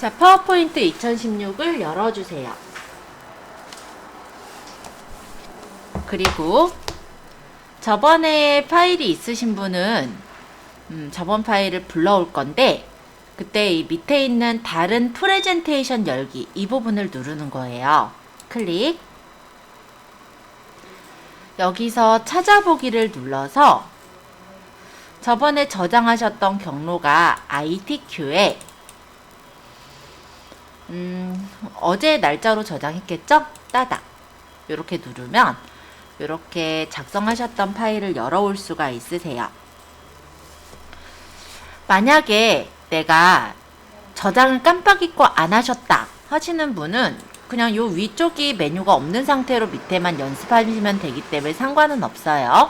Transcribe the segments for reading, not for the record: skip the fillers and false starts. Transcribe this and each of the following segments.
자, 파워포인트 2016을 열어주세요. 그리고 저번에 파일이 있으신 분은 저번 파일을 불러올 건데, 그때 이 밑에 있는 다른 프레젠테이션 열기 이 부분을 누르는 거예요. 클릭. 여기서 찾아보기를 눌러서 저번에 저장하셨던 경로가 ITQ에 어제 날짜로 저장했겠죠? 따닥. 이렇게 누르면 이렇게 작성하셨던 파일을 열어올 수가 있으세요. 만약에 내가 저장을 깜빡 잊고 안 하셨다 하시는 분은 그냥 요 위쪽이 메뉴가 없는 상태로 밑에만 연습하시면 되기 때문에 상관은 없어요.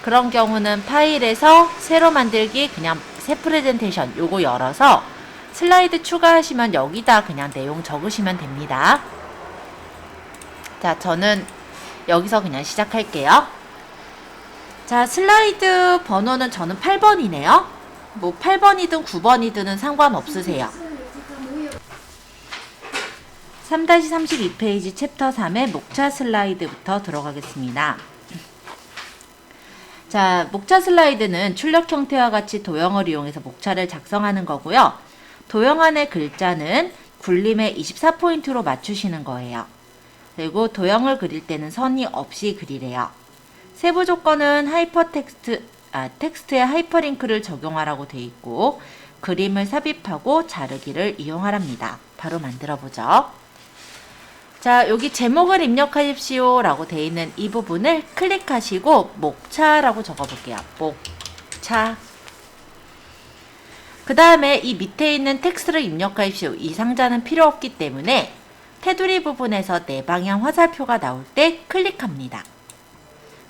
그런 경우는 파일에서 새로 만들기, 그냥 새 프레젠테이션 요거 열어서 슬라이드 추가하시면 여기다 그냥 내용 적으시면 됩니다. 자, 저는 여기서 그냥 시작할게요. 자, 슬라이드 번호는 저는 8번이네요. 뭐 8번이든 9번이든 상관없으세요. 3-32페이지 챕터 3의 목차 슬라이드부터 들어가겠습니다. 자, 목차 슬라이드는 출력 형태와 같이 도형을 이용해서 목차를 작성하는 거고요. 도형 안의 글자는 굴림에 24포인트로 맞추시는 거예요. 그리고 도형을 그릴 때는 선이 없이 그리래요. 세부 조건은 텍스트에 하이퍼링크를 적용하라고 되어 있고, 그림을 삽입하고 자르기를 이용하랍니다. 바로 만들어 보죠. 자, 여기 제목을 입력하십시오 라고 되어 있는 이 부분을 클릭하시고 목차라고 적어 볼게요. 목차. 그 다음에 이 밑에 있는 텍스트를 입력하십시오. 이 상자는 필요 없기 때문에 테두리 부분에서 네 방향 화살표가 나올 때 클릭합니다.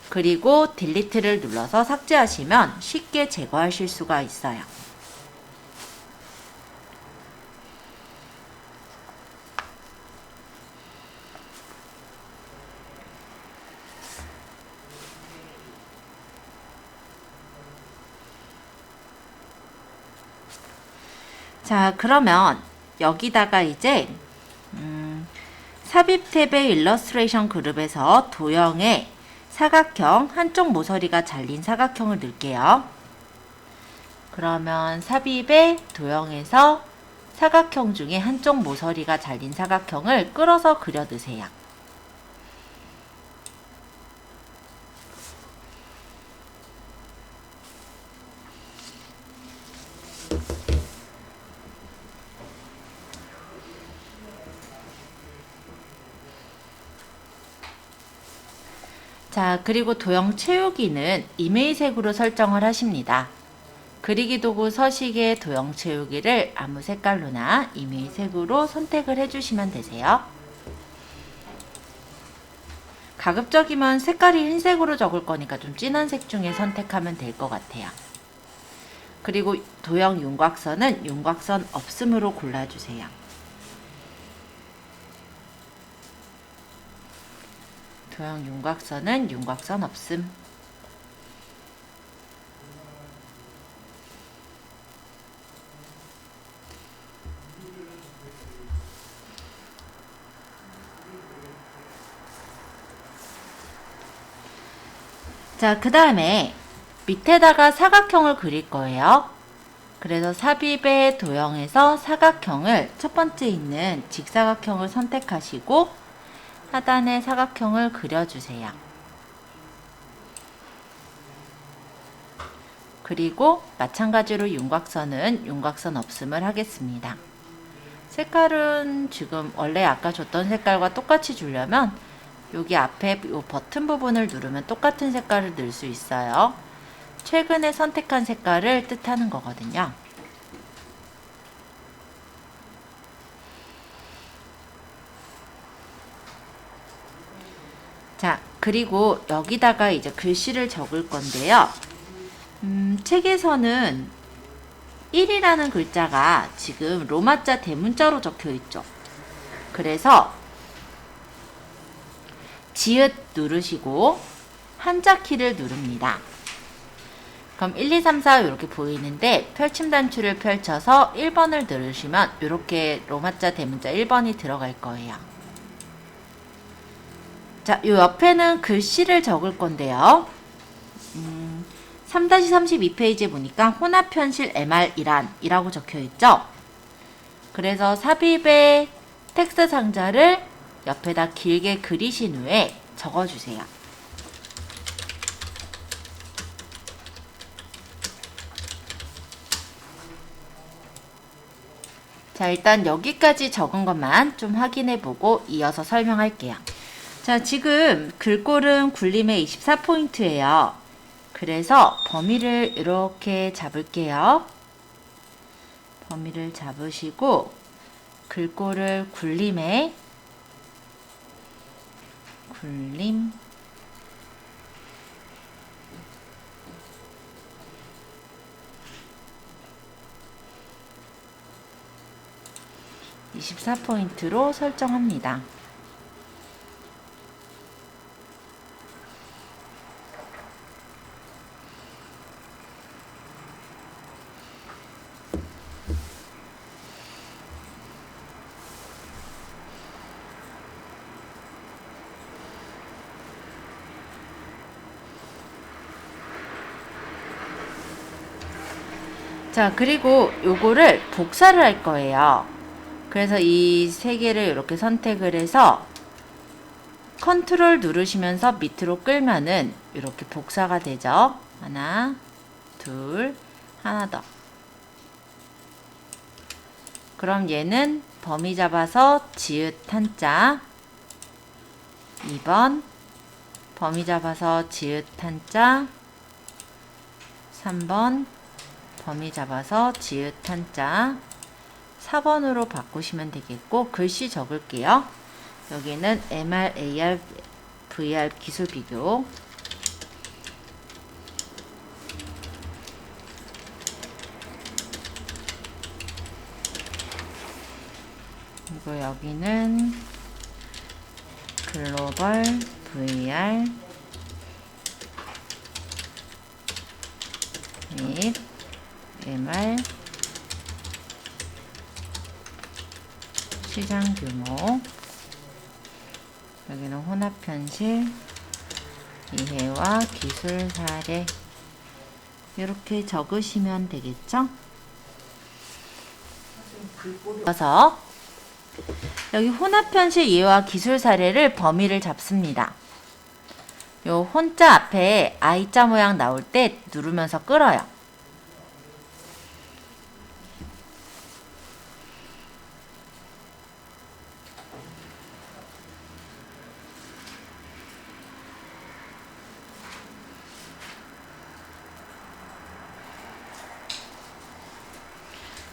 그리고 딜리트를 눌러서 삭제하시면 쉽게 제거하실 수가 있어요. 자, 그러면 여기다가 이제 삽입 탭의 일러스트레이션 그룹에서 도형에 사각형, 한쪽 모서리가 잘린 사각형을 넣을게요. 그러면 삽입의 도형에서 사각형 중에 한쪽 모서리가 잘린 사각형을 끌어서 그려 넣으세요. 자, 그리고 도형 채우기는 이메일색으로 설정을 하십니다. 그리기 도구 서식의 도형 채우기를 아무 색깔로나 이메일색으로 선택을 해주시면 되세요. 가급적이면 색깔이 흰색으로 적을 거니까 좀 진한 색 중에 선택하면 될 것 같아요. 그리고 도형 윤곽선은 윤곽선 없음으로 골라주세요. 도형 윤곽선은 윤곽선 없음. 자, 그 다음에 밑에다가 사각형을 그릴 거예요. 그래서 삽입의 도형에서 사각형을 첫 번째 있는 직사각형을 선택하시고 하단에 사각형을 그려주세요. 그리고 마찬가지로 윤곽선은 윤곽선 없음을 하겠습니다. 색깔은 지금 원래 아까 줬던 색깔과 똑같이 주려면 여기 앞에 이 버튼 부분을 누르면 똑같은 색깔을 넣을 수 있어요. 최근에 선택한 색깔을 뜻하는 거거든요. 자, 그리고 여기다가 이제 글씨를 적을 건데요. 책에서는 1이라는 글자가 지금 로마자 대문자로 적혀 있죠. 그래서 지읒 누르시고 한자 키를 누릅니다. 그럼 1, 2, 3, 4 이렇게 보이는데 펼침 단추를 펼쳐서 1번을 누르시면 이렇게 로마자 대문자 1번이 들어갈 거예요. 자, 요 옆에는 글씨를 적을 건데요. 3-32페이지에 보니까 혼합현실 MR이란이라고 적혀 있죠. 그래서 삽입의 텍스트 상자를 옆에다 길게 그리신 후에 적어주세요. 자, 일단 여기까지 적은 것만 좀 확인해보고 이어서 설명할게요. 자, 지금 글꼴은 굴림의 24포인트예요. 그래서 범위를 이렇게 잡을게요. 범위를 잡으시고 글꼴을 굴림 24포인트로 설정합니다. 자, 그리고 요거를 복사를 할 거예요. 그래서 이 세 개를 이렇게 선택을 해서 컨트롤 누르시면서 밑으로 끌면은 이렇게 복사가 되죠. 하나, 둘, 하나 더. 그럼 얘는 범위 잡아서 지읒 한자 2번, 범위 잡아서 지읒 한자 3번, 범위 잡아서 지읒 한자 4번으로 바꾸시면 되겠고, 글씨 적을게요. 여기는 MR, AR, VR 기술 비교. 그리고 여기는 글로벌 VR 및 MR 시장 규모. 여기는 혼합현실 이해와 기술 사례. 이렇게 적으시면 되겠죠? 그래서 여기 혼합현실 이해와 기술 사례를 범위를 잡습니다. 요 혼자 앞에 I자 모양 나올 때 누르면서 끌어요.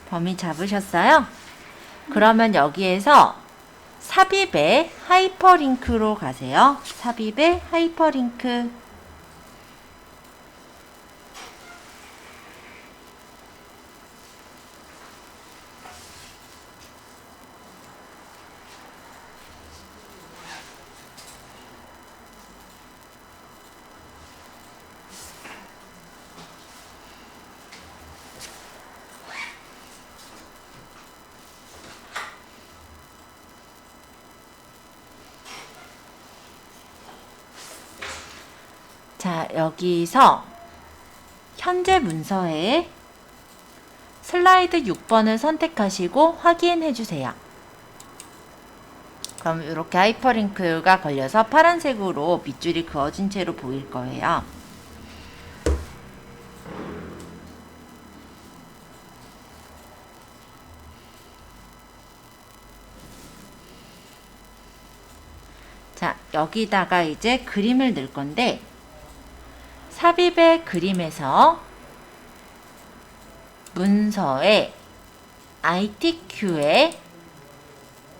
범위 잡으셨어요? 그러면 여기에서 삽입의 하이퍼링크로 가세요. 삽입의 하이퍼링크. 자, 여기서 현재 문서에 슬라이드 6번을 선택하시고 확인해 주세요. 그럼 이렇게 하이퍼링크가 걸려서 파란색으로 밑줄이 그어진 채로 보일 거예요. 자, 여기다가 이제 그림을 넣을 건데, 삽입의 그림에서 문서에 ITQ에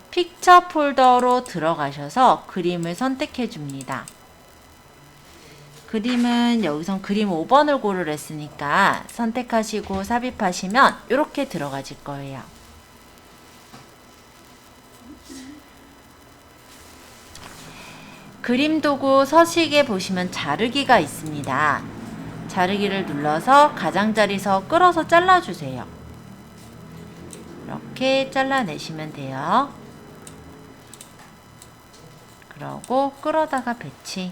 픽처 폴더로 들어가셔서 그림을 선택해 줍니다. 그림은 여기선 그림 5번을 고르라 했으니까 선택하시고 삽입하시면 이렇게 들어가질 거예요. 그림 도구 서식에 보시면 자르기가 있습니다. 자르기를 눌러서 가장자리서 끌어서 잘라주세요. 이렇게 잘라내시면 돼요. 그러고 끌어다가 배치.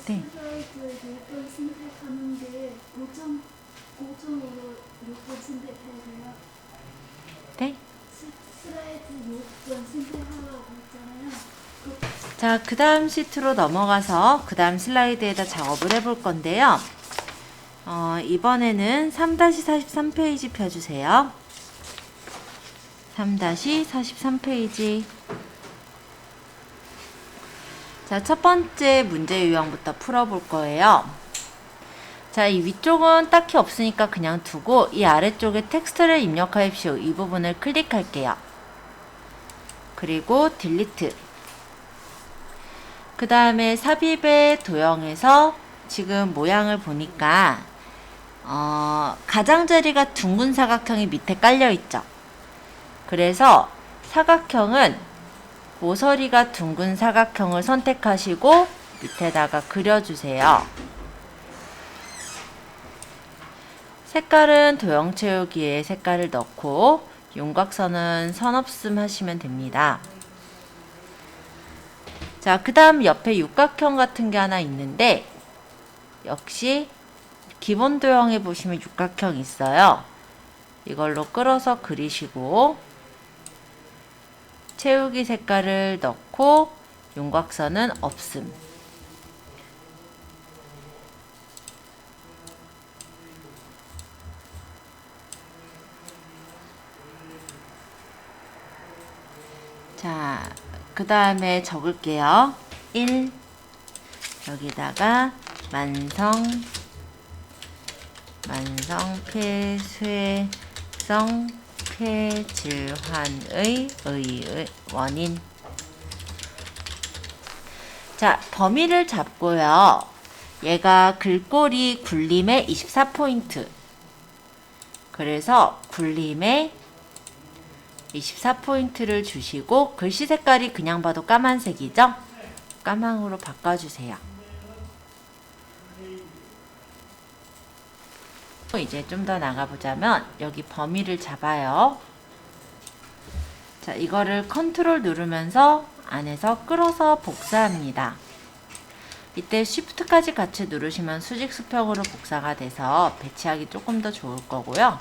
그 네. 슬라이드 6번 선택하는 게 고정으로 6번 선택해야 돼요. 네. 슬라이드 6번 선택하라고 했잖아요. 자, 그 다음 시트로 넘어가서 그 다음 슬라이드에다 작업을 해볼 건데요. 이번에는 3-43페이지 펴주세요. 3-43페이지. 자, 첫 번째 문제 유형부터 풀어볼 거예요. 자, 이 위쪽은 딱히 없으니까 그냥 두고 이 아래쪽에 텍스트를 입력하십시오. 이 부분을 클릭할게요. 그리고 딜리트. 그 다음에 삽입의 도형에서 지금 모양을 보니까 가장자리가 둥근 사각형이 밑에 깔려 있죠. 그래서 사각형은 모서리가 둥근 사각형을 선택하시고 밑에다가 그려주세요. 색깔은 도형 채우기에 색깔을 넣고 윤곽선은 선 없음 하시면 됩니다. 자, 그 다음 옆에 육각형 같은 게 하나 있는데 역시 기본 도형에 보시면 육각형 있어요. 이걸로 끌어서 그리시고 채우기 색깔을 넣고 윤곽선은 없음. 자, 그 다음에 적을게요. 1 여기다가 만성 폐쇄성 폐질환의 원인. 자, 범위를 잡고요. 얘가 글꼴이 굴림의 24포인트. 그래서 굴림의 24포인트를 주시고 글씨 색깔이 그냥 봐도 까만색이죠? 까망으로 바꿔주세요. 이제 좀 더 나가보자면 여기 범위를 잡아요. 자, 이거를 컨트롤 누르면서 안에서 끌어서 복사합니다. 이때 쉬프트까지 같이 누르시면 수직 수평으로 복사가 돼서 배치하기 조금 더 좋을 거고요.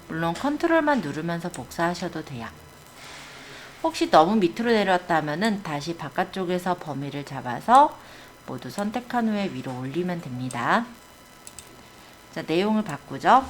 물론 컨트롤만 누르면서 복사하셔도 돼요. 혹시 너무 밑으로 내려왔다면 다시 바깥쪽에서 범위를 잡아서 모두 선택한 후에 위로 올리면 됩니다. 자, 내용을 바꾸죠.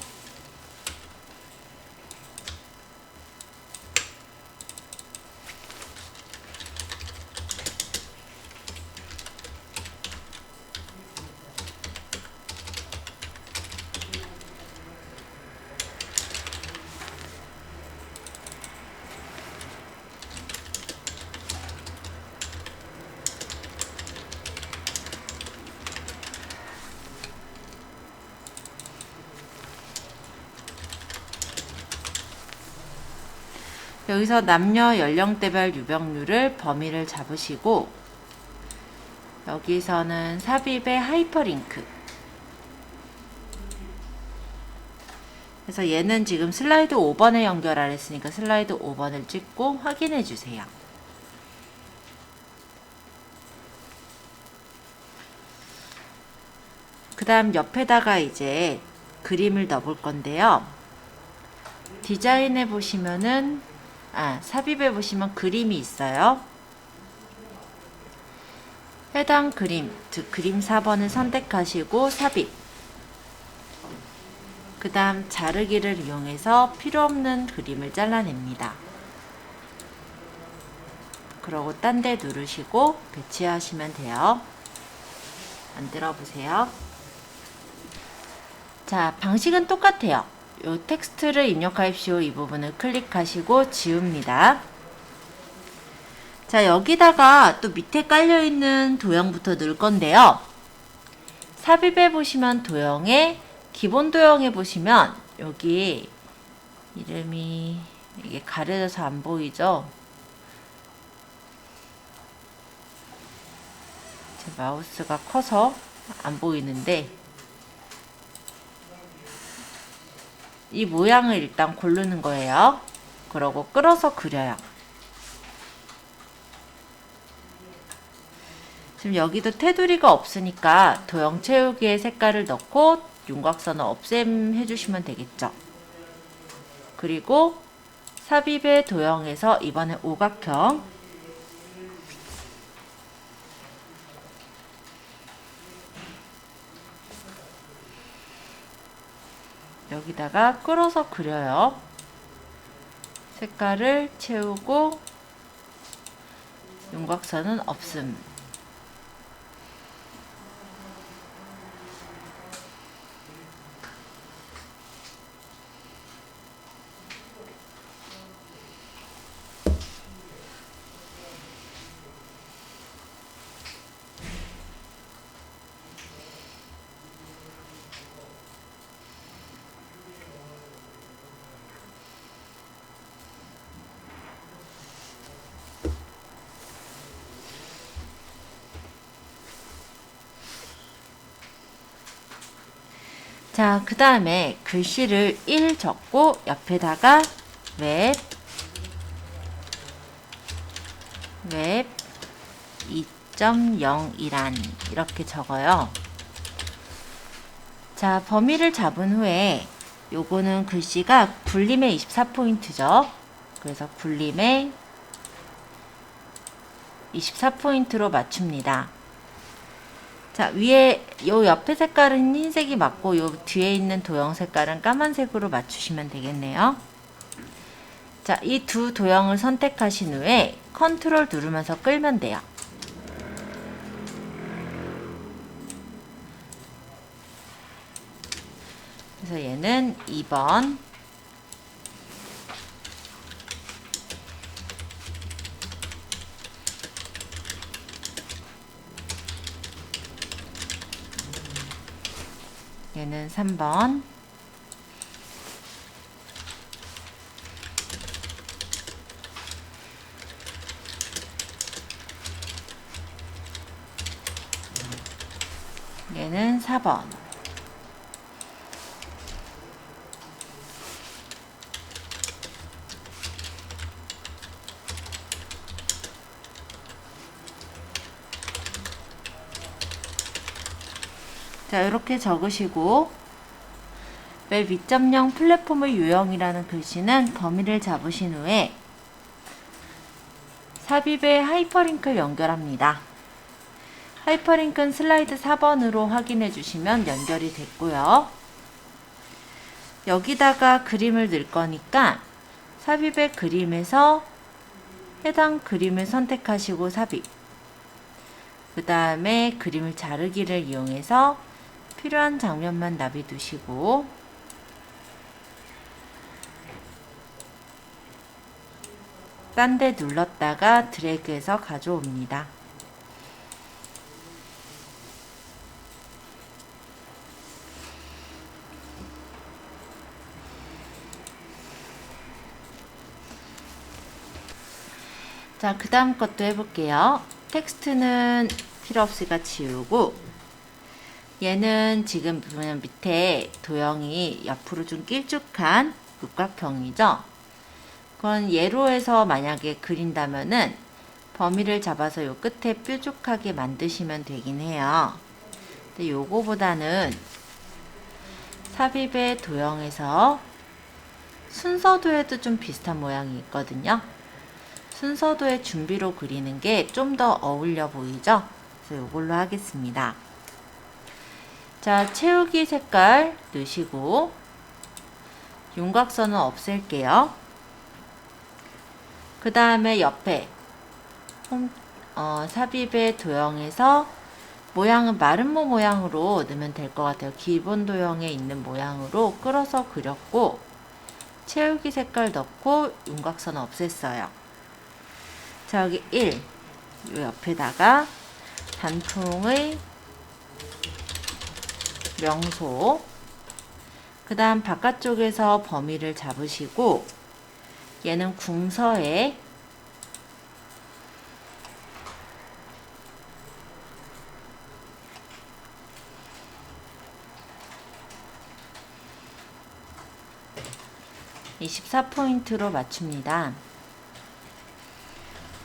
여기서 남녀 연령대별 유병률을 범위를 잡으시고 여기서는 삽입의 하이퍼링크. 그래서 얘는 지금 슬라이드 5번에 연결하라 했으니까 슬라이드 5번을 찍고 확인해 주세요. 그 다음 옆에다가 이제 그림을 넣어볼 건데요. 디자인에 보시면은 삽입에 보시면 그림이 있어요. 해당 그림, 즉 그림 4번을 선택하시고 삽입. 그 다음 자르기를 이용해서 필요없는 그림을 잘라냅니다. 그러고 딴 데 누르시고 배치하시면 돼요. 만들어 보세요. 자, 방식은 똑같아요. 요 텍스트를 입력하십시오. 이 부분을 클릭하시고 지웁니다. 자, 여기다가 또 밑에 깔려있는 도형부터 넣을 건데요. 삽입해 보시면 도형에 기본 도형에 보시면 여기 이름이 이게 가려져서 안 보이죠? 제 마우스가 커서 안 보이는데 이 모양을 일단 고르는 거예요. 그러고 끌어서 그려요. 지금 여기도 테두리가 없으니까 도형 채우기에 색깔을 넣고 윤곽선을 없앰 해주시면 되겠죠. 그리고 삽입의 도형에서 이번엔 오각형 여기다가 끌어서 그려요. 색깔을 채우고 윤곽선은 없음. 자, 그 다음에 글씨를 1 적고 옆에다가 웹 2.0이란 이렇게 적어요. 자, 범위를 잡은 후에 요거는 글씨가 굴림의 24포인트죠. 그래서 굴림의 24포인트로 맞춥니다. 자, 위에 요 옆에 색깔은 흰색이 맞고 요 뒤에 있는 도형 색깔은 까만색으로 맞추시면 되겠네요. 자, 이 두 도형을 선택하신 후에 컨트롤 누르면서 끌면 돼요. 그래서 얘는 2번, 얘는 3번, 얘는 4번. 자, 이렇게 적으시고 웹 2.0 플랫폼의 유형이라는 글씨는 범위를 잡으신 후에 삽입에 하이퍼링크를 연결합니다. 하이퍼링크는 슬라이드 4번으로 확인해 주시면 연결이 됐고요. 여기다가 그림을 넣을 거니까 삽입의 그림에서 해당 그림을 선택하시고 삽입. 그 다음에 그림을 자르기를 이용해서 필요한 장면만 놔두시고 딴 데 눌렀다가 드래그해서 가져옵니다. 자, 그 다음 것도 해볼게요. 텍스트는 필요 없으니까 지우고 얘는 지금 보면 밑에 도형이 옆으로 좀 길쭉한 육각형이죠. 그건 예로 해서 만약에 그린다면은 범위를 잡아서 요 끝에 뾰족하게 만드시면 되긴 해요. 근데 요거보다는 삽입의 도형에서 순서도에도 좀 비슷한 모양이 있거든요. 순서도의 준비로 그리는 게 좀 더 어울려 보이죠? 그래서 이걸로 하겠습니다. 자, 채우기 색깔 넣으시고 윤곽선은 없앨게요. 그 다음에 옆에 삽입의 도형에서 모양은 마름모 모양으로 넣으면 될 것 같아요. 기본 도형에 있는 모양으로 끌어서 그렸고 채우기 색깔 넣고 윤곽선 없앴어요. 자, 여기 1, 이 옆에다가 단풍의 명소, 그 다음 바깥쪽에서 범위를 잡으시고 얘는 궁서에 (24포인트로) 맞춥니다.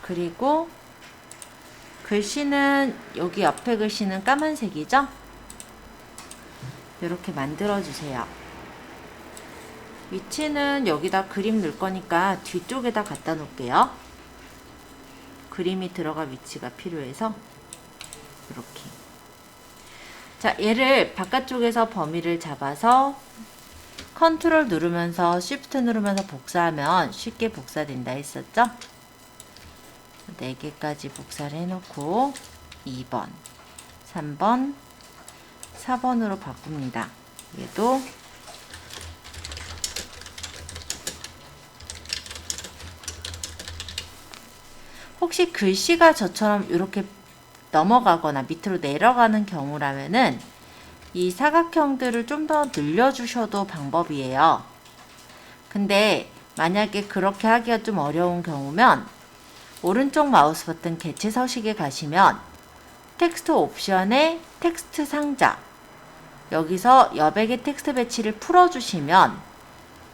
그리고 글씨는 여기 옆에 글씨는 까만색이죠? 이렇게 만들어주세요. 위치는 여기다 그림 넣을 거니까 뒤쪽에다 갖다 놓을게요. 그림이 들어갈 위치가 필요해서 이렇게. 자, 얘를 바깥쪽에서 범위를 잡아서 컨트롤 누르면서 쉬프트 누르면서 복사하면 쉽게 복사된다 했었죠? 4개까지 복사를 해놓고 2번, 3번, 4번으로 바꿉니다. 얘도 혹시 글씨가 저처럼 이렇게 넘어가거나 밑으로 내려가는 경우라면은 이 사각형들을 좀 더 늘려주셔도 방법이에요. 근데 만약에 그렇게 하기가 좀 어려운 경우면 오른쪽 마우스 버튼 개체 서식에 가시면 텍스트 옵션에 텍스트 상자, 여기서 여백의 텍스트 배치를 풀어주시면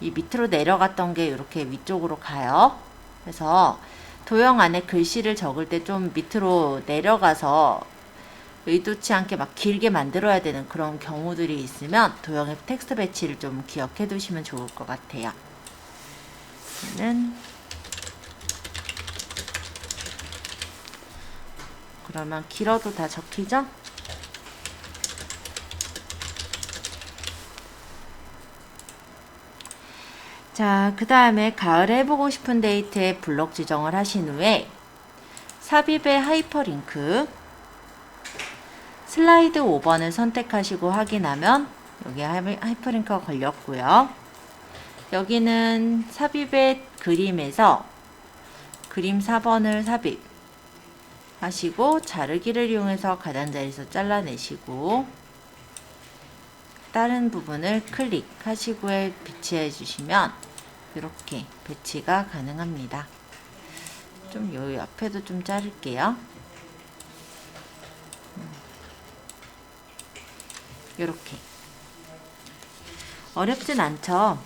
이 밑으로 내려갔던 게 이렇게 위쪽으로 가요. 그래서 도형 안에 글씨를 적을 때 좀 밑으로 내려가서 의도치 않게 막 길게 만들어야 되는 그런 경우들이 있으면 도형의 텍스트 배치를 좀 기억해 두시면 좋을 것 같아요. 그러면 길어도 다 적히죠? 자, 그 다음에 가을에 해보고 싶은 데이트에 블록 지정을 하신 후에 삽입의 하이퍼링크 슬라이드 5번을 선택하시고 확인하면 여기 하이퍼링크가 걸렸고요. 여기는 삽입의 그림에서 그림 4번을 삽입하시고 자르기를 이용해서 가장자리에서 잘라내시고 다른 부분을 클릭하시고 배치해 주시면 이렇게 배치가 가능합니다. 좀 요 옆에도 좀 자를게요. 이렇게 어렵진 않죠?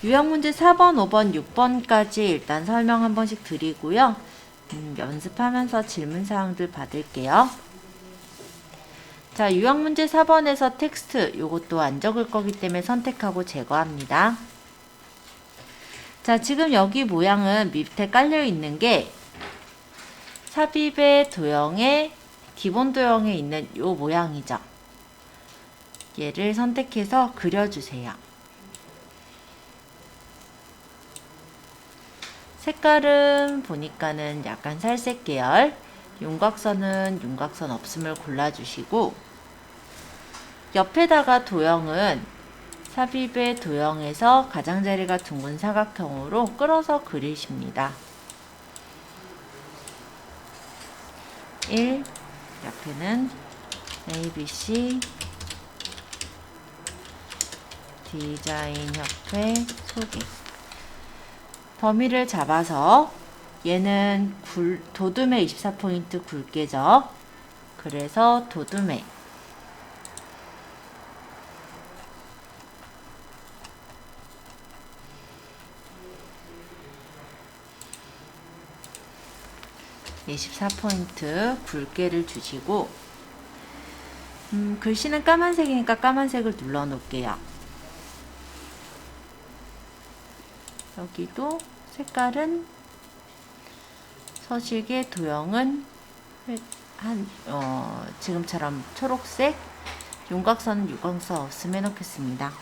유형문제 4번, 5번, 6번까지 일단 설명 한 번씩 드리고요. 연습하면서 질문사항들 받을게요. 자, 유형문제 4번에서 텍스트 요것도 안 적을 거기 때문에 선택하고 제거합니다. 자, 지금 여기 모양은 밑에 깔려 있는 게 삽입의 도형의 기본 도형에 있는 요 모양이죠. 얘를 선택해서 그려주세요. 색깔은 보니까는 약간 살색 계열, 윤곽선은 윤곽선 없음을 골라주시고 옆에다가 도형은 삽입의 도형에서 가장자리가 둥근 사각형으로 끌어서 그리십니다. 1, 옆에는 ABC 디자인협회 소개. 범위를 잡아서 얘는 도둠의 24포인트 굵게죠. 그래서 도둠의 24포인트 굵게를 주시고 글씨는 까만색이니까 까만색을 눌러 놓을게요. 여기도 색깔은 서식의 도형은 지금처럼 초록색, 윤곽선은 윤곽선 없음 해놓겠습니다.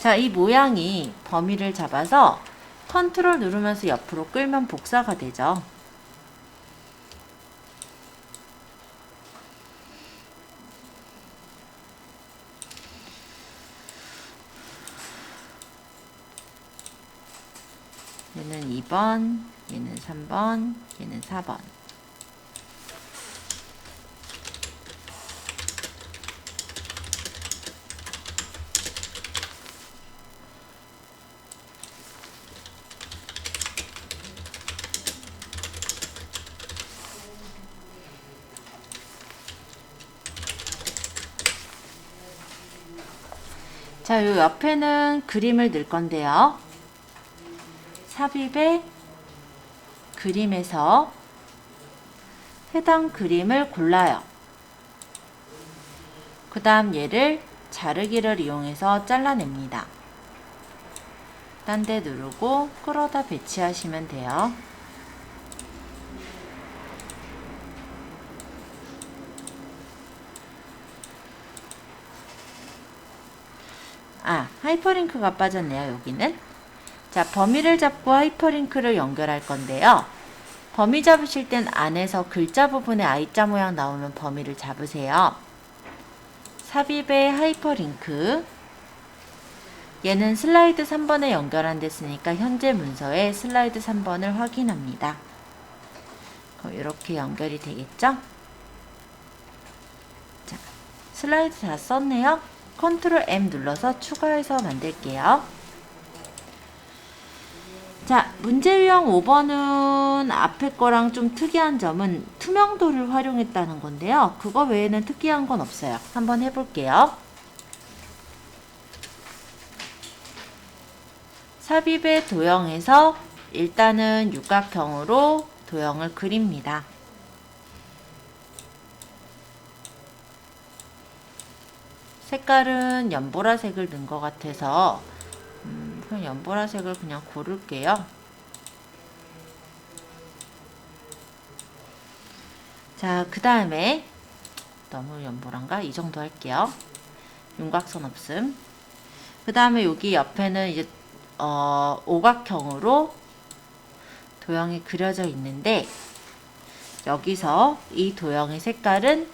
자, 이 모양이 범위를 잡아서 컨트롤 누르면서 옆으로 끌면 복사가 되죠. 얘는 2번, 얘는 3번, 얘는 4번. 자, 요 옆에는 그림을 넣을 건데요. 삽입의 그림에서 해당 그림을 골라요. 그 다음 얘를 자르기를 이용해서 잘라냅니다. 딴 데 누르고 끌어다 배치하시면 돼요. 하이퍼링크가 빠졌네요. 여기는. 자, 범위를 잡고 하이퍼링크를 연결할 건데요. 범위 잡으실 땐 안에서 글자 부분에 I자 모양 나오면 범위를 잡으세요. 삽입의 하이퍼링크. 얘는 슬라이드 3번에 연결한 됐으니까 현재 문서에 슬라이드 3번을 확인합니다. 그럼 이렇게 연결이 되겠죠? 자, 슬라이드 다 썼네요. 컨트롤 M 눌러서 추가해서 만들게요. 자, 문제 유형 5번은 앞에 거랑 좀 특이한 점은 투명도를 활용했다는 건데요. 그거 외에는 특이한 건 없어요. 한번 해볼게요. 삽입의 도형에서 일단은 육각형으로 도형을 그립니다. 색깔은 연보라색을 넣은 것 같아서 그냥 연보라색을 그냥 고를게요. 자, 그 다음에 너무 연보란가? 이 정도 할게요. 윤곽선 없음. 그 다음에 여기 옆에는 이제 오각형으로 도형이 그려져 있는데 여기서 이 도형의 색깔은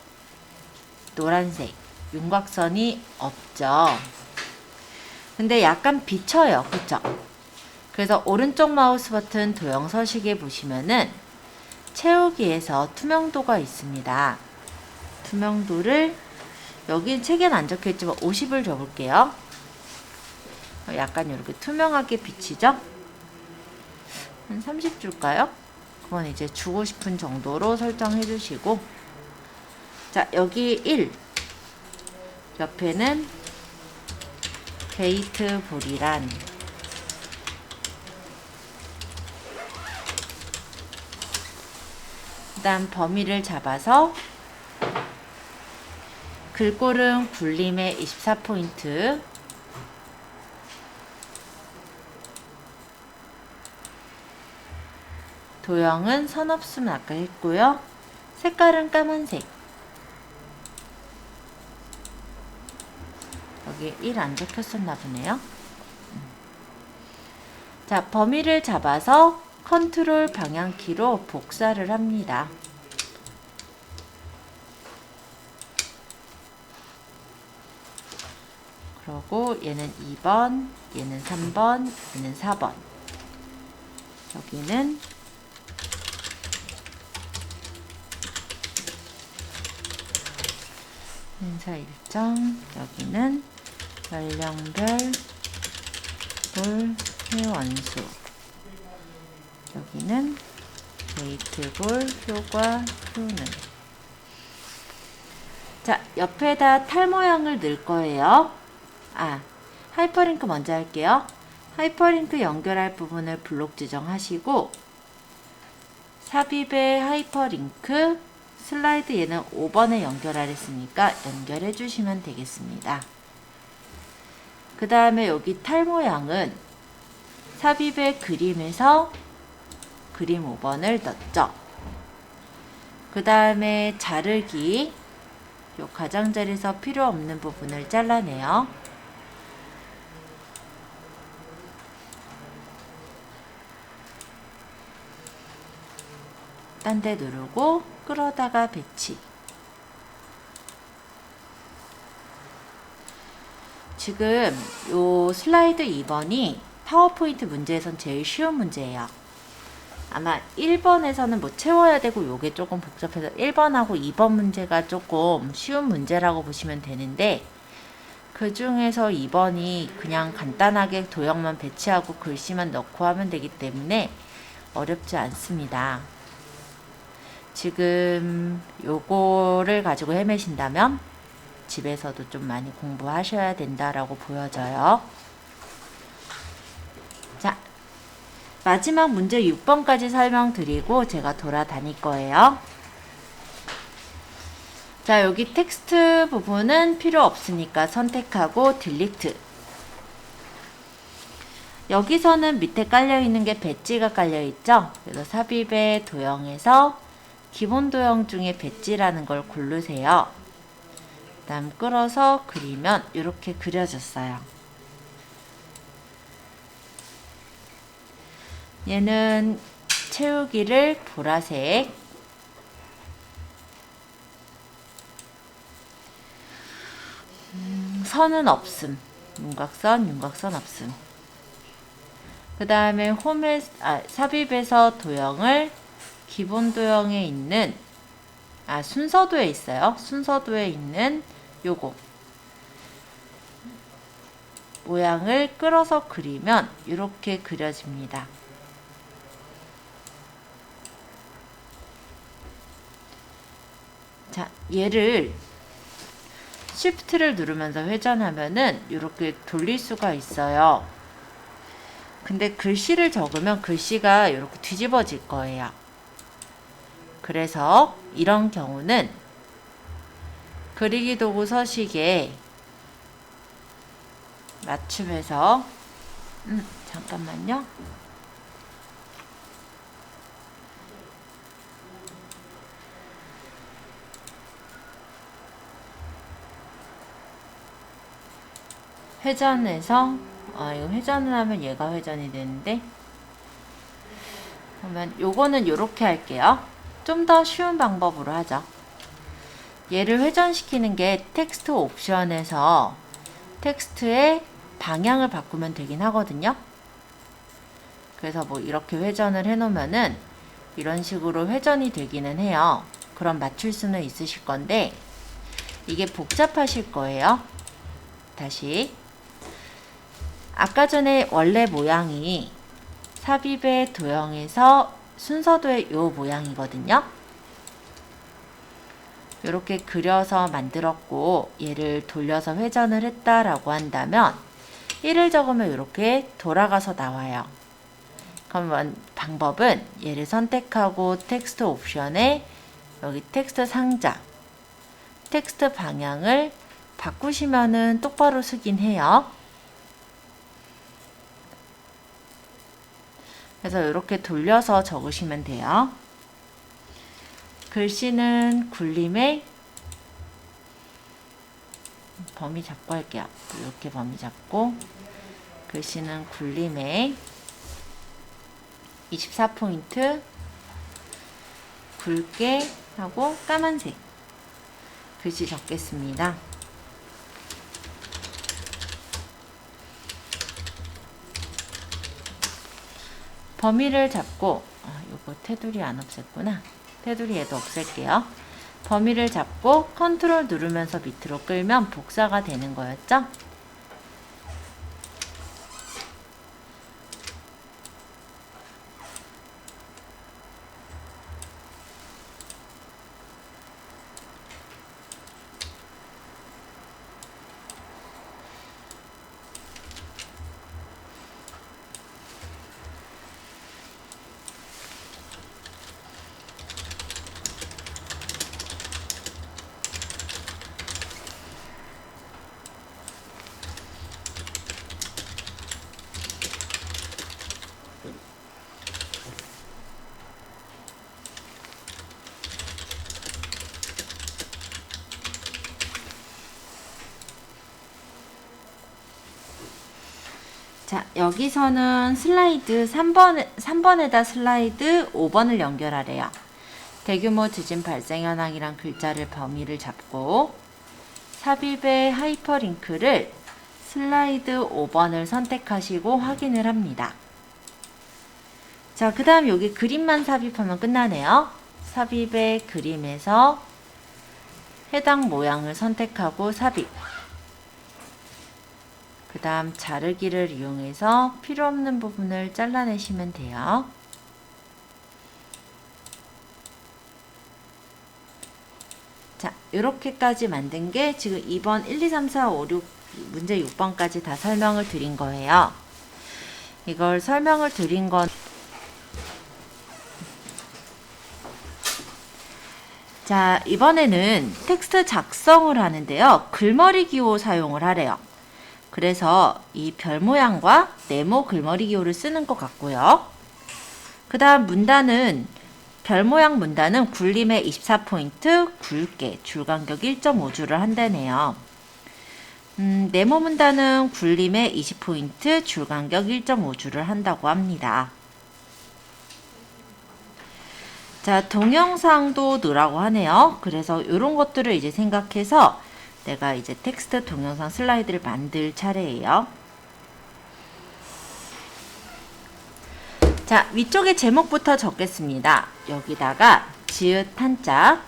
노란색, 윤곽선이 없죠. 근데 약간 비쳐요. 그쵸? 그래서 오른쪽 마우스 버튼 도형 서식에 보시면은 채우기에서 투명도가 있습니다. 투명도를 여긴 책에는 안 적혀있지만 50을 줘볼게요. 약간 이렇게 투명하게 비치죠? 한 30 줄까요? 그건 이제 주고 싶은 정도로 설정해 주시고, 자, 여기 1 옆에는 게이트 볼이란 그 다음 범위를 잡아서 글꼴은 굴림의 24포인트, 도형은 선 없음 아까 했고요. 색깔은 까만색. 여기 1 안 적혔었나 보네요. 자, 범위를 잡아서 컨트롤 방향키로 복사를 합니다. 그리고 얘는 2번, 얘는 3번, 얘는 4번. 여기는 행사 일정, 여기는 연령별 볼 회원수, 여기는 게이트볼 효과 효능. 자, 옆에다 탈 모양을 넣을 거예요. 하이퍼링크 먼저 할게요. 하이퍼링크 연결할 부분을 블록 지정하시고, 삽입의 하이퍼링크 슬라이드 얘는 5번에 연결하랬으니까 연결해 주시면 되겠습니다. 그 다음에 여기 탈 모양은 삽입의 그림에서 그림 5번을 넣었죠. 그 다음에 자르기, 요 가장자리에서 필요 없는 부분을 잘라내요. 딴 데 누르고 끌어다가 배치. 지금 요 슬라이드 2번이 파워포인트 문제에선 제일 쉬운 문제예요. 아마 1번에서는 뭐 채워야 되고 요게 조금 복잡해서 1번하고 2번 문제가 조금 쉬운 문제라고 보시면 되는데, 그 중에서 2번이 그냥 간단하게 도형만 배치하고 글씨만 넣고 하면 되기 때문에 어렵지 않습니다. 지금 요거를 가지고 헤매신다면 집에서도 좀 많이 공부하셔야 된다라고 보여져요. 자, 마지막 문제 6번까지 설명드리고 제가 돌아다닐 거예요. 자, 여기 텍스트 부분은 필요 없으니까 선택하고 딜리트. 여기서는 밑에 깔려있는 게 배지가 깔려있죠? 그래서 삽입의 도형에서 기본 도형 중에 배지라는 걸 고르세요. 그 다음 끌어서 그리면 이렇게 그려졌어요. 얘는 채우기를 보라색, 선은 없음, 윤곽선 없음. 그 다음에 삽입에서 도형을 기본 도형에 있는, 순서도에 있어요. 순서도에 있는 요거 모양을 끌어서 그리면 이렇게 그려집니다. 자, 얘를 Shift를 누르면서 회전하면은 이렇게 돌릴 수가 있어요. 근데 글씨를 적으면 글씨가 이렇게 뒤집어질 거예요. 그래서 이런 경우는 그리기 도구 서식에 맞춤해서 잠깐만요. 회전해서 이거 회전을 하면 얘가 회전이 되는데, 그러면 요거는 요렇게 할게요. 좀 더 쉬운 방법으로 하죠. 얘를 회전시키는 게 텍스트 옵션에서 텍스트의 방향을 바꾸면 되긴 하거든요. 그래서 뭐 이렇게 회전을 해 놓으면은 이런 식으로 회전이 되기는 해요. 그럼 맞출 수는 있으실 건데 이게 복잡하실 거예요. 다시, 아까 전에 원래 모양이 삽입의 도형에서 순서도의 요 모양이거든요. 이렇게 그려서 만들었고 얘를 돌려서 회전을 했다라고 한다면 1을 적으면 이렇게 돌아가서 나와요. 그러면 방법은 얘를 선택하고 텍스트 옵션에 여기 텍스트 상자, 텍스트 방향을 바꾸시면은 똑바로 쓰긴 해요. 그래서 이렇게 돌려서 적으시면 돼요. 글씨는 굴림에 범위 잡고 할게요. 이렇게 범위 잡고 글씨는 굴림에 24포인트 굵게 하고 까만색 글씨 적겠습니다. 범위를 잡고 요거 테두리 안 없앴구나. 테두리 얘도 없앨게요. 범위를 잡고 컨트롤 누르면서 밑으로 끌면 복사가 되는 거였죠? 자, 여기서는 슬라이드 3번에다 슬라이드 5번을 연결하래요. 대규모 지진 발생 현황이란 글자를 범위를 잡고 삽입의 하이퍼링크를 슬라이드 5번을 선택하시고 확인을 합니다. 자, 그 다음 여기 그림만 삽입하면 끝나네요. 삽입의 그림에서 해당 모양을 선택하고 삽입. 그 다음 자르기를 이용해서 필요 없는 부분을 잘라내시면 돼요. 자, 이렇게까지 만든 게 지금 2번 1, 2, 3, 4, 5, 6 문제 6번까지 다 설명을 드린 거예요. 이걸 설명을 드린 건 자, 이번에는 텍스트 작성을 하는데요. 글머리 기호 사용을 하래요. 그래서 이 별 모양과 네모 글머리 기호를 쓰는 것 같고요. 그 다음 문단은 별 모양 문단은 굴림에 24포인트, 굵게 줄 간격 1.5줄을 한다네요. 네모 문단은 굴림에 20포인트, 줄 간격 1.5줄을 한다고 합니다. 자, 동영상도 넣으라고 하네요. 그래서 이런 것들을 이제 생각해서 내가 이제 텍스트 동영상 슬라이드를 만들 차례예요. 자, 위쪽에 제목부터 적겠습니다. 여기다가 지읒 한자,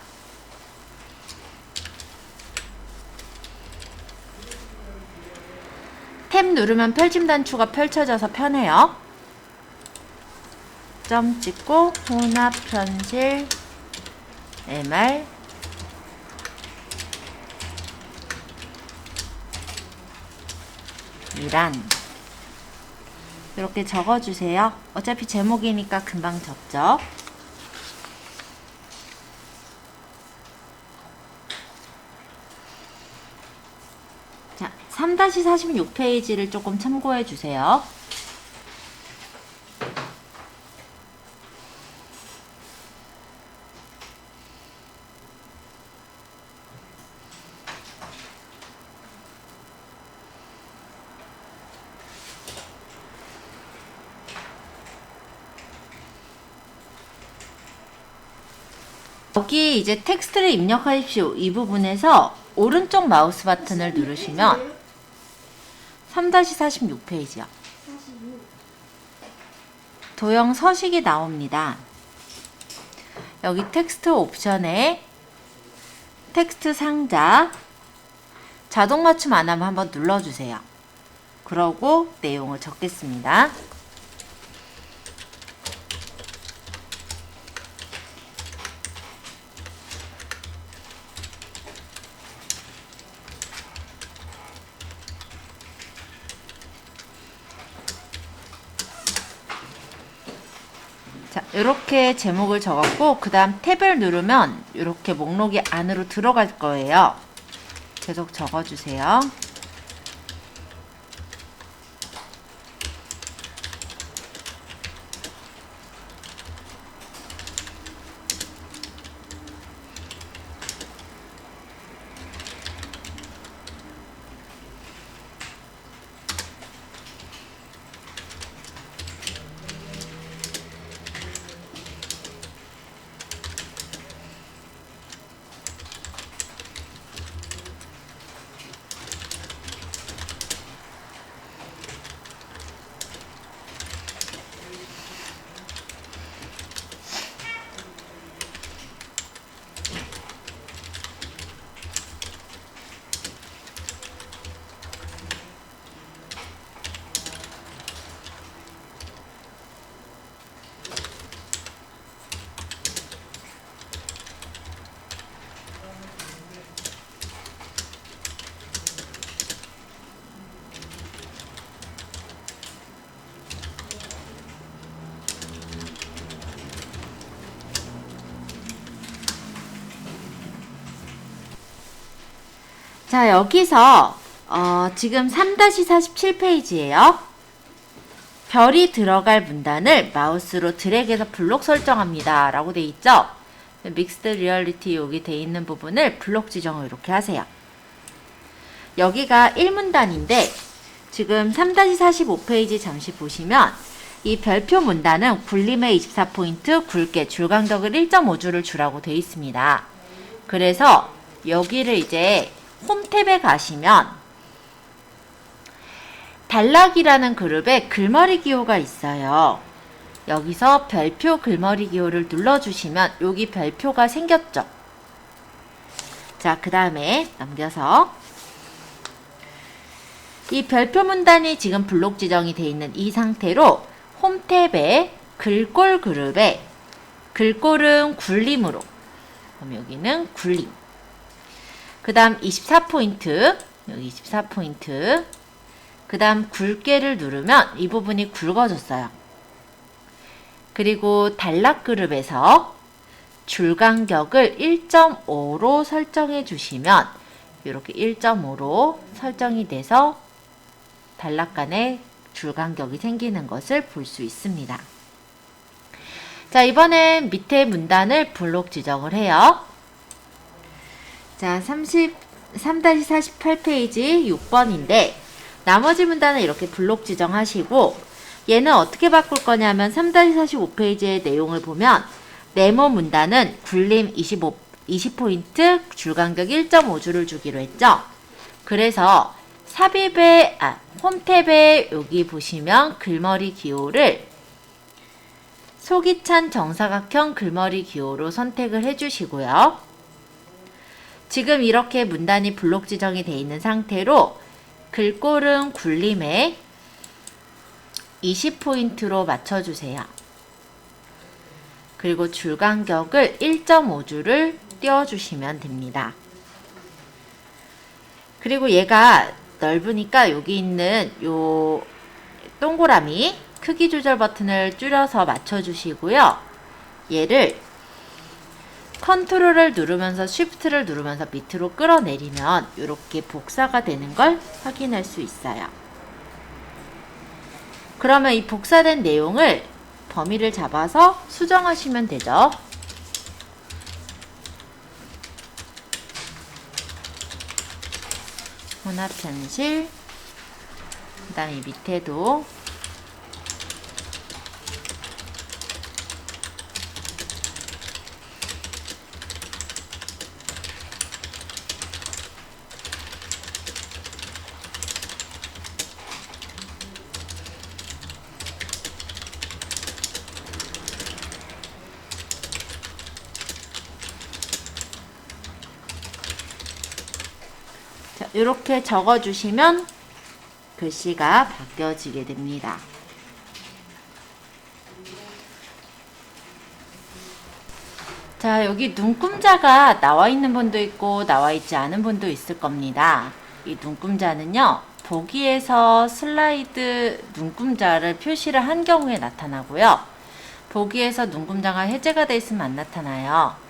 탭 누르면 펼침 단추가 펼쳐져서 편해요. 점 찍고 혼합 편실 MR 이란 이렇게 적어주세요. 어차피 제목이니까 금방 적죠. 자, 3-46페이지를 조금 참고해 주세요. 여기 이제 텍스트를 입력하십시오. 이 부분에서 오른쪽 마우스 버튼을 누르시면 3-46페이지요. 46. 도형 서식이 나옵니다. 여기 텍스트 옵션에 텍스트 상자 자동 맞춤 안 하면 한번 눌러주세요. 그러고 내용을 적겠습니다. 자, 이렇게 제목을 적었고 그 다음 탭을 누르면 이렇게 목록이 안으로 들어갈 거예요. 계속 적어주세요. 자, 여기서 지금 3-47페이지예요. 별이 들어갈 문단을 마우스로 드래그해서 블록 설정합니다. 라고 돼 있죠? 믹스드 리얼리티 여기 돼 있는 부분을 블록 지정을 이렇게 하세요. 여기가 1문단인데 지금 3-45페이지 잠시 보시면 이 별표 문단은 굴림에 24포인트, 굵게 줄간격을 1.5줄을 주라고 돼 있습니다. 그래서 여기를 이제 홈 탭에 가시면 단락이라는 그룹에 글머리 기호가 있어요. 여기서 별표 글머리 기호를 눌러주시면 여기 별표가 생겼죠. 자, 그 다음에 넘겨서 이 별표 문단이 지금 블록 지정이 되어 있는 이 상태로 홈 탭에 글꼴 그룹에 글꼴은 굴림으로, 그럼 여기는 굴림. 그 다음 24포인트, 여기 24포인트. 그 다음 굵게를 누르면 이 부분이 굵어졌어요. 그리고 단락 그룹에서 줄 간격을 1.5로 설정해 주시면 이렇게 1.5로 설정이 돼서 단락 간에 줄 간격이 생기는 것을 볼 수 있습니다. 자, 이번엔 밑에 문단을 블록 지정을 해요. 자, 3-48페이지 6번인데 나머지 문단은 이렇게 블록 지정하시고 얘는 어떻게 바꿀 거냐면 3-45페이지의 내용을 보면 네모 문단은 굴림 20포인트, 줄간격 1.5주를 주기로 했죠. 그래서 삽입의 홈 탭에 여기 보시면 글머리 기호를 속이 찬 정사각형 글머리 기호로 선택을 해주시고요. 지금 이렇게 문단이 블록 지정이 되어 있는 상태로 글꼴은 굴림에 20포인트로 맞춰주세요. 그리고 줄 간격을 1.5주를 띄워주시면 됩니다. 그리고 얘가 넓으니까 여기 있는 요 동그라미 크기 조절 버튼을 줄여서 맞춰주시고요. 얘를 컨트롤을 누르면서 쉬프트를 누르면서 밑으로 끌어내리면 이렇게 복사가 되는 걸 확인할 수 있어요. 그러면 이 복사된 내용을 범위를 잡아서 수정하시면 되죠. 혼합 편실, 그 다음에 밑에도 이렇게 적어주시면 글씨가 바뀌어지게 됩니다. 자, 여기 눈금자가 나와 있는 분도 있고 나와 있지 않은 분도 있을 겁니다. 이 눈금자는요, 보기에서 슬라이드 눈금자를 표시를 한 경우에 나타나고요. 보기에서 눈금자가 해제가 되어 있으면 안 나타나요.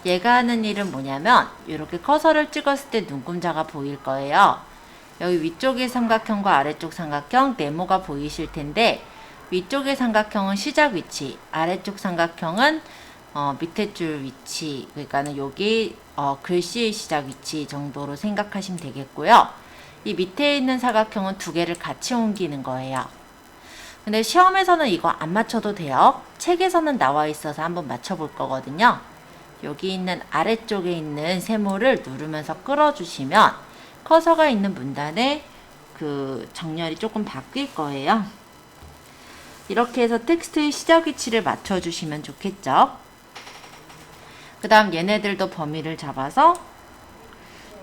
얘가 하는 일은 뭐냐면 이렇게 커서를 찍었을 때 눈금자가 보일 거예요. 여기 위쪽의 삼각형과 아래쪽 삼각형 네모가 보이실 텐데 위쪽의 삼각형은 시작 위치, 아래쪽 삼각형은 밑에 줄 위치, 그러니까는 여기 글씨의 시작 위치 정도로 생각하시면 되겠고요. 이 밑에 있는 사각형은 두 개를 같이 옮기는 거예요. 근데 시험에서는 이거 안 맞춰도 돼요. 책에서는 나와 있어서 한번 맞춰볼 거거든요. 여기 있는 아래쪽에 있는 세모를 누르면서 끌어주시면 커서가 있는 문단에 그 정렬이 조금 바뀔 거예요. 이렇게 해서 텍스트의 시작 위치를 맞춰주시면 좋겠죠. 그 다음 얘네들도 범위를 잡아서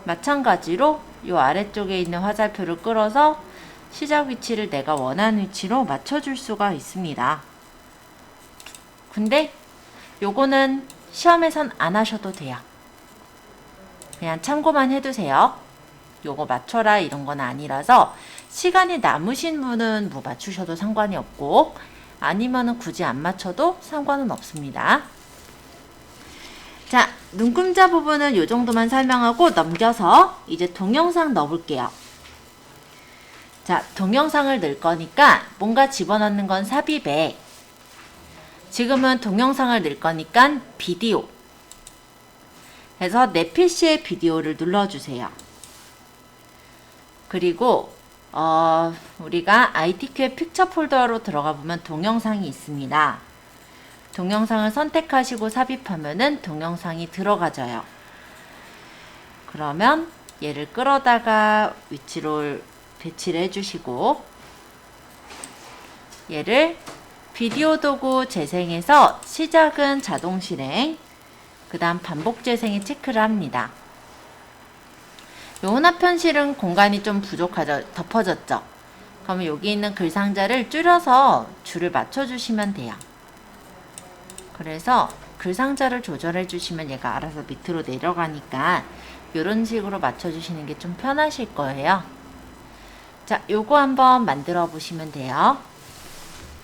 마찬가지로 이 아래쪽에 있는 화살표를 끌어서 시작 위치를 내가 원하는 위치로 맞춰줄 수가 있습니다. 근데 요거는 시험에선 안 하셔도 돼요. 그냥 참고만 해두세요. 요거 맞춰라 이런 건 아니라서 시간이 남으신 분은 뭐 맞추셔도 상관이 없고 아니면은 굳이 안 맞춰도 상관은 없습니다. 자, 눈금자 부분은 요 정도만 설명하고 넘겨서 이제 동영상 넣어볼게요. 자, 동영상을 넣을 거니까 뭔가 집어넣는 건 삽입에 지금은 동영상을 넣을 거니까 비디오 해서 내 PC의 비디오를 눌러주세요. 그리고 우리가 ITQ의 픽처 폴더로 들어가 보면 동영상이 있습니다. 동영상을 선택하시고 삽입하면은 동영상이 들어가져요. 그러면 얘를 끌어다가 위치로 배치를 해주시고 얘를 비디오 도구 재생에서 시작은 자동 실행, 그 다음 반복 재생에 체크를 합니다. 요 혼합현실은 공간이 좀 부족하죠. 덮어졌죠. 그러면 여기 있는 글 상자를 줄여서 줄을 맞춰주시면 돼요. 그래서 글 상자를 조절해 주시면 얘가 알아서 밑으로 내려가니까 이런 식으로 맞춰주시는 게 좀 편하실 거예요. 자, 요거 한번 만들어 보시면 돼요.